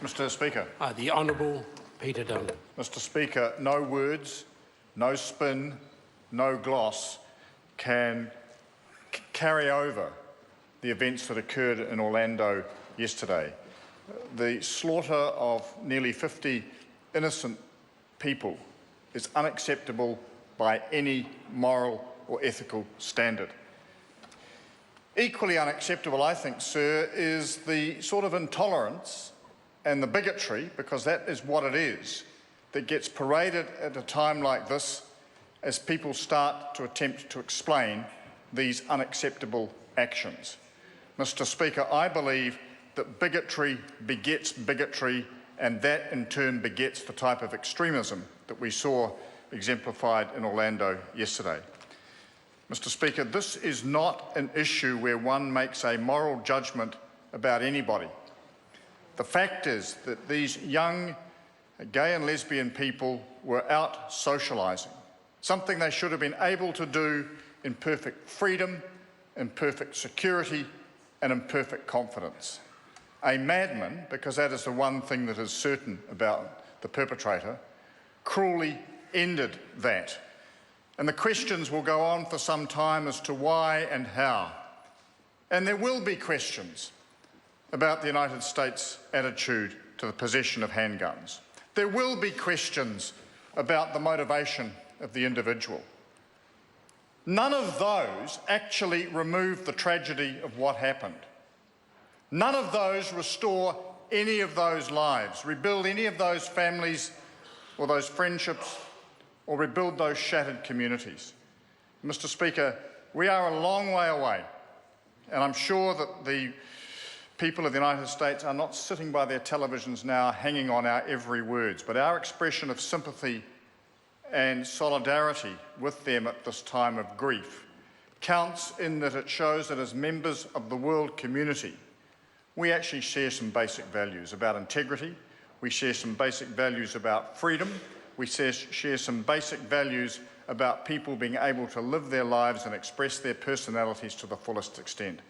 Mr Speaker. The Honourable Peter Dunn. Mr Speaker, no words, no spin, no gloss can carry over the events that occurred in Orlando yesterday. The slaughter of nearly 50 innocent people is unacceptable by any moral or ethical standard. Equally unacceptable, I think, sir, is the sort of intolerance and the bigotry, because that is what it is, that gets paraded at a time like this as people start to attempt to explain these unacceptable actions. Mr Speaker, I believe that bigotry begets bigotry, and that in turn begets the type of extremism that we saw exemplified in Orlando yesterday. Mr Speaker, this is not an issue where one makes a moral judgment about anybody. The fact is that these young gay and lesbian people were out socialising, something they should have been able to do in perfect freedom, in perfect security and in perfect confidence. A madman, because that is the one thing that is certain about the perpetrator, cruelly ended that. And the questions will go on for some time as to why and how. And there will be questions about the United States' attitude to the possession of handguns. There will be questions about the motivation of the individual. None of those actually remove the tragedy of what happened. None of those restore any of those lives, rebuild any of those families or those friendships, or rebuild those shattered communities. Mr Speaker, we are a long way away, and I'm sure that the people of the United States are not sitting by their televisions now hanging on our every words, but our expression of sympathy and solidarity with them at this time of grief counts in that it shows that as members of the world community, we actually share some basic values about integrity, we share some basic values about freedom, we share some basic values about people being able to live their lives and express their personalities to the fullest extent.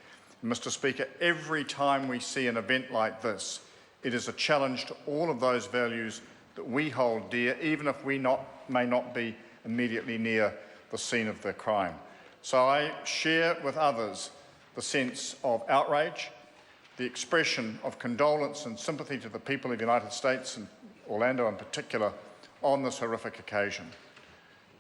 And Mr Speaker, every time we see an event like this, it is a challenge to all of those values that we hold dear, even if we may not be immediately near the scene of the crime. So I share with others the sense of outrage, the expression of condolence and sympathy to the people of the United States, and Orlando in particular, on this horrific occasion.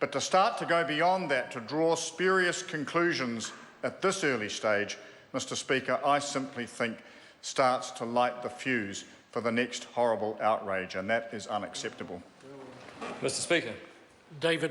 But to start to go beyond that, to draw spurious conclusions at this early stage, Mr Speaker, I simply think starts to light the fuse for the next horrible outrage, and that is unacceptable. Mr Speaker. David